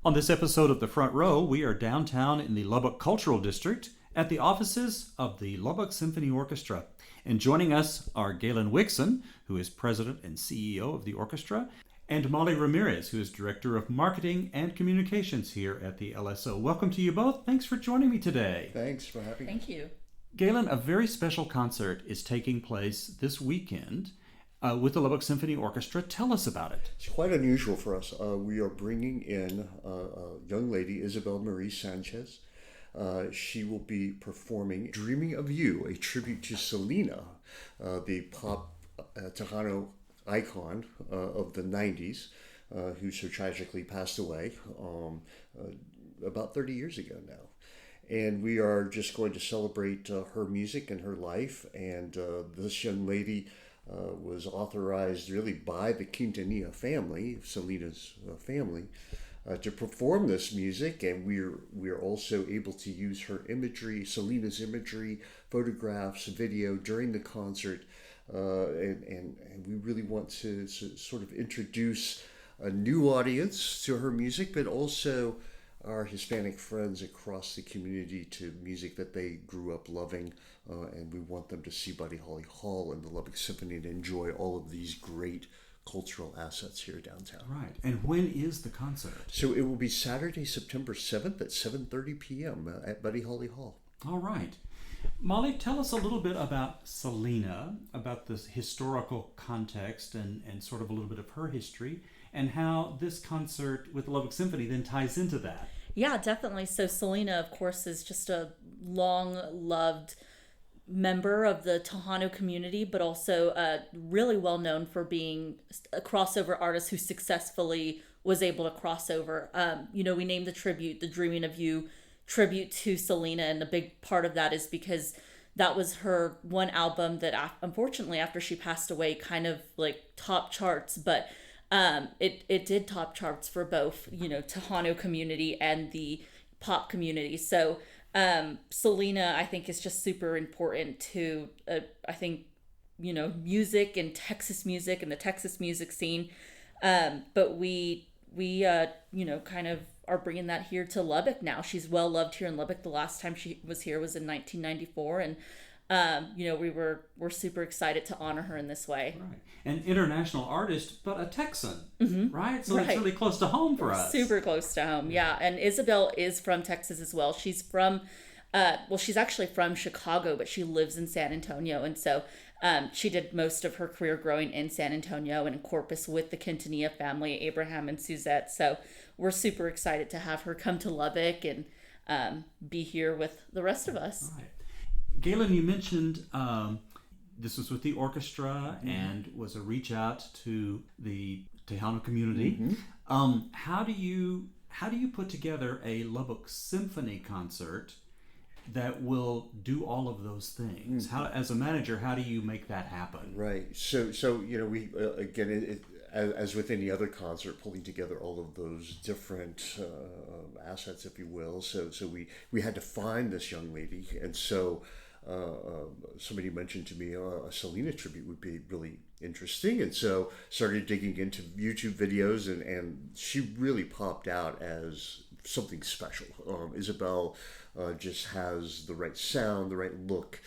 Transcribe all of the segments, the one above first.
On this episode of The Front Row, we are downtown in the Lubbock Cultural District at the offices of the Lubbock Symphony Orchestra. And joining us are Galen Wixon, who is president and CEO of the orchestra, and Molly Ramirez, who is director of marketing and communications here at the LSO. Welcome to you both. Thanks for joining me today. Thanks for having me. Thank you. Galen, a very special concert is taking place this weekend with the Lubbock Symphony Orchestra. Tell us about it. It's quite unusual for us. We are bringing in a young lady, Isabel Marie Sanchez. She will be performing Dreaming of You, a tribute to Selena, the pop Tejano icon of the 90s, who so tragically passed away about 30 years ago now. And we are just going to celebrate her music and her life. And this young lady was authorized really by the Quintanilla family, Selena's family, to perform this music. And we're also able to use her imagery, Selena's imagery, photographs, video during the concert. And we really want to sort of introduce a new audience to her music, but also our Hispanic friends across the community to music that they grew up loving, and we want them to see Buddy Holly Hall and the Lubbock Symphony and enjoy all of these great cultural assets here downtown. Right. And when is the concert? So it will be Saturday, September 7th at 7:30 p.m. At Buddy Holly Hall. All right. Molly, tell us a little bit about Selena, about the historical context and sort of a little bit of her history, and how this concert with the Lubbock Symphony then ties into that. Yeah, definitely. So Selena, of course, is just a long-loved member of the Tejano community, but also really well known for being a crossover artist who successfully was able to cross over. We named the tribute, the Dreaming of You tribute to Selena, and a big part of that is because that was her one album that unfortunately after she passed away kind of like top charts, but it did top charts for both Tejano community and the pop community. So Selena, I think, is just super important to music and Texas music and the Texas music scene, but we kind of are bringing that here to Lubbock now. She's well loved here in Lubbock. The last time she was here was in 1994, and we're super excited to honor her in this way. Right, an international artist, but a Texan, right? So Right. It's really close to home for us. Super close to home, yeah. And Isabel is from Texas as well. She's from, she's actually from Chicago, but she lives in San Antonio, and so she did most of her career growing in San Antonio and in Corpus with the Quintanilla family, Abraham and Suzette. So we're super excited to have her come to Lubbock and be here with the rest of us. Right. Galen, you mentioned this was with the orchestra and was a reach out to the Tejano community. How do you put together a Lubbock Symphony concert that will do all of those things? How, as a manager, how do you make that happen? Right. So we again, as with any other concert, pulling together all of those different assets, if you will. So we had to find this young lady, and so somebody mentioned to me a Selena tribute would be really interesting, and so started digging into YouTube videos, and she really popped out as something special. Isabel just has the right sound, the right look,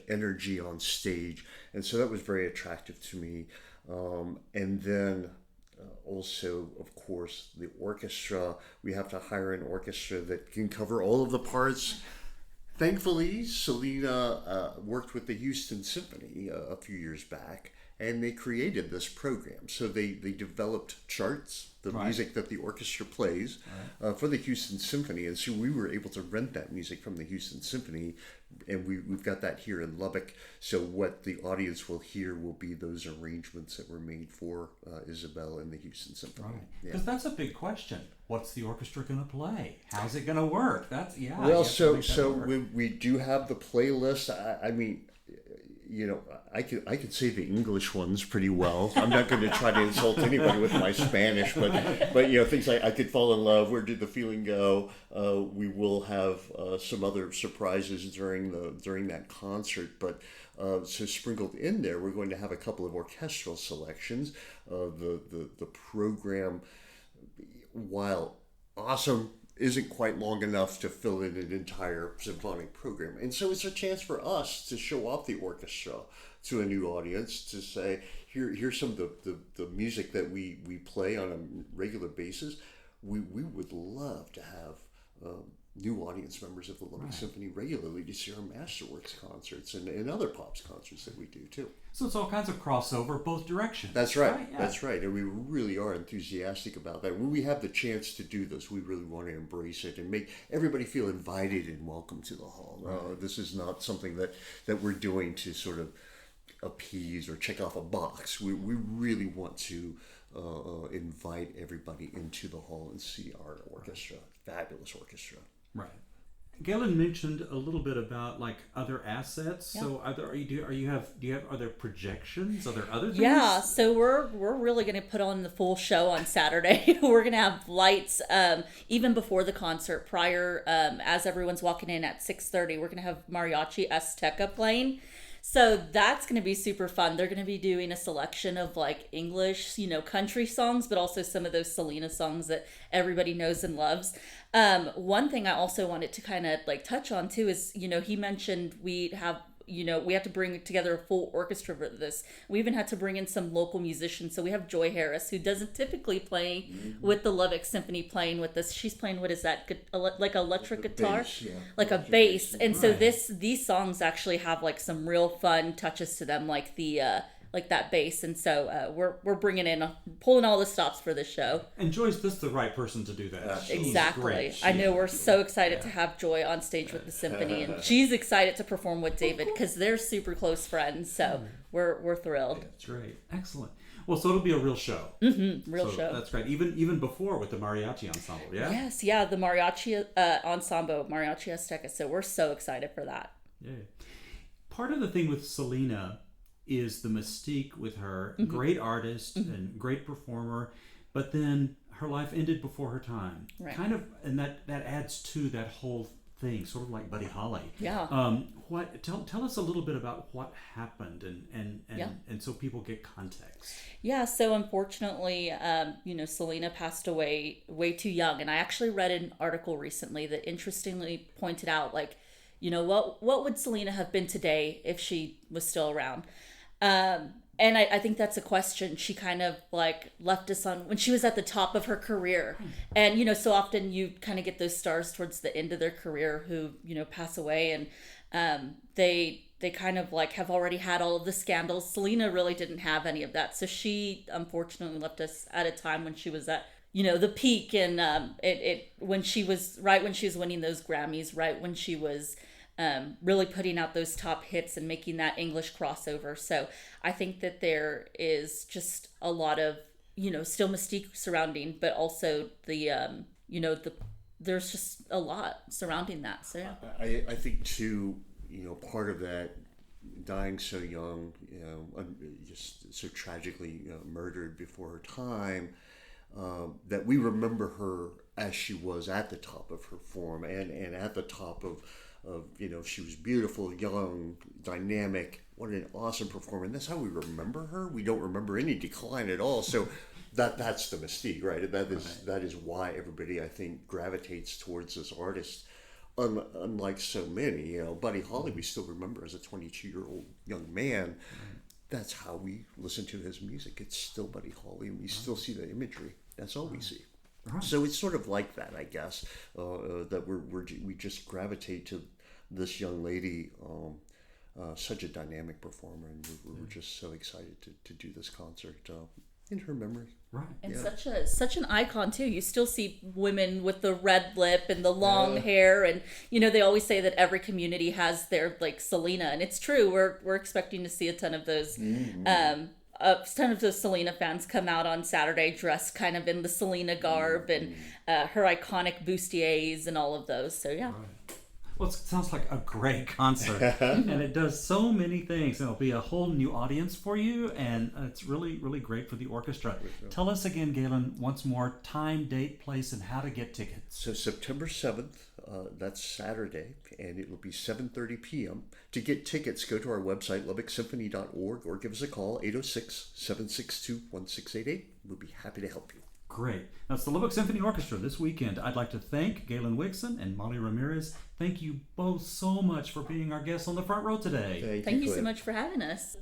energy on stage, and so that was very attractive to me. And then also, of course, the orchestra. We have to hire an orchestra that can cover all of the parts. Thankfully, Selena worked with the Houston Symphony a few years back, and they created this program. So they developed charts, the music that the orchestra plays for the Houston Symphony. And so we were able to rent that music from the Houston Symphony, and we've got that here in Lubbock. So what the audience will hear will be those arrangements that were made for Isabel and the Houston Symphony. Right. Because that's a big question. What's the orchestra going to play? How's it going to work? That's Well, so we do have the playlist. I mean, I could say the English ones pretty well. I'm not going to try to insult anybody with my Spanish, but things like I Could Fall in Love, Where Did the Feeling Go? We will have some other surprises during that concert, but so sprinkled in there, we're going to have a couple of orchestral selections. The program, while awesome isn't quite long enough to fill in an entire symphonic program. And so it's a chance for us to show off the orchestra to a new audience, to say, here's some of the music that we play on a regular basis. We would love to have new audience members of the Lubbock Symphony regularly to see our Masterworks concerts and other pops concerts that we do too. So it's all kinds of crossover both directions. That's right. Yeah. That's right. And we really are enthusiastic about that. When we have the chance to do this, we really want to embrace it and make everybody feel invited and welcome to the hall. This is not something that we're doing to sort of appease or check off a box. We really want to invite everybody into the hall and see our orchestra, fabulous orchestra. Right. Galen mentioned a little bit about like other assets. Yeah. So are there projections? Are there other things? Yeah, so we're really going to put on the full show on Saturday. We're going to have lights even before the concert, prior as everyone's walking in at 6:30. We're going to have Mariachi Azteca playing. So that's going to be super fun. They're going to be doing a selection of like English, country songs, but also some of those Selena songs that everybody knows and loves. One thing I also wanted to kind of like touch on too is, he mentioned we have to bring together a full orchestra for this. We even had to bring in some local musicians. So we have Joy Harris, who doesn't typically play with the Lubbock Symphony, playing with us. She's playing, what is that? Like electric guitar? Bass, yeah. Like a bass. And so these songs actually have like some real fun touches to them, like the like that bass. And so we're pulling all the stops for this show. And Joy's just the right person to do that. She's Exactly. great. I know we're so excited to have Joy on stage with the symphony, and she's excited to perform with David because they're super close friends. So we're thrilled. That's great. Excellent. Well, so it'll be a real show. Real show. That's great. Even before with the mariachi ensemble, yeah? Yes, yeah, the mariachi ensemble, Mariachi Azteca. So we're so excited for that. Yeah. Part of the thing with Selena is the mystique with her. Great artist and great performer, but then her life ended before her time. Right. Kind of, and that adds to that whole thing, sort of like Buddy Holly. Yeah. Tell us a little bit about what happened and so people get context. Yeah, so unfortunately, Selena passed away way too young. And I actually read an article recently that interestingly pointed out, like, what would Selena have been today if she was still around? And I think that's a question she kind of like left us on when she was at the top of her career. And, so often you kind of get those stars towards the end of their career who, pass away, and they kind of like have already had all of the scandals. Selena really didn't have any of that. So she unfortunately left us at a time when she was at, the peak, and when she was winning those Grammys, right when she was really putting out those top hits and making that English crossover. So I think that there is just a lot of, still mystique surrounding, but also there's just a lot surrounding that. So yeah. I think too, part of that, dying so young, just so tragically murdered before her time, that we remember her as she was at the top of her form and at the top of she was beautiful, young, dynamic. What an awesome performer. And that's how we remember her. We don't remember any decline at all. So that's the mystique, right? That is why everybody, I think, gravitates towards this artist. Unlike so many, Buddy Holly, we still remember as a 22-year-old young man. That's how we listen to his music. It's still Buddy Holly, and we still see the imagery. That's all we see. Right. So it's sort of like that, I guess, that we just gravitate to this young lady, such a dynamic performer, and we're just so excited to do this concert in her memory. Right. And such an icon too. You still see women with the red lip and the long hair, and they always say that every community has their like Selena, and it's true. We're expecting to see a ton of those. A ton of those Selena fans come out on Saturday dressed kind of in the Selena garb and her iconic bustiers and all of those. So yeah. Right. Well, it sounds like a great concert, and it does so many things. It'll be a whole new audience for you, and it's really, really great for the orchestra. Tell us again, Galen, once more, time, date, place, and how to get tickets. So September 7th, that's Saturday, and it will be 7:30 p.m. To get tickets, go to our website, lubbocksymphony.org, or give us a call, 806-762-1688. We'll be happy to help you. Great. That's the Lubbock Symphony Orchestra this weekend. I'd like to thank Galen Wixon and Molly Ramirez. Thank you both so much for being our guests on the front row today. Thank you so much for having us.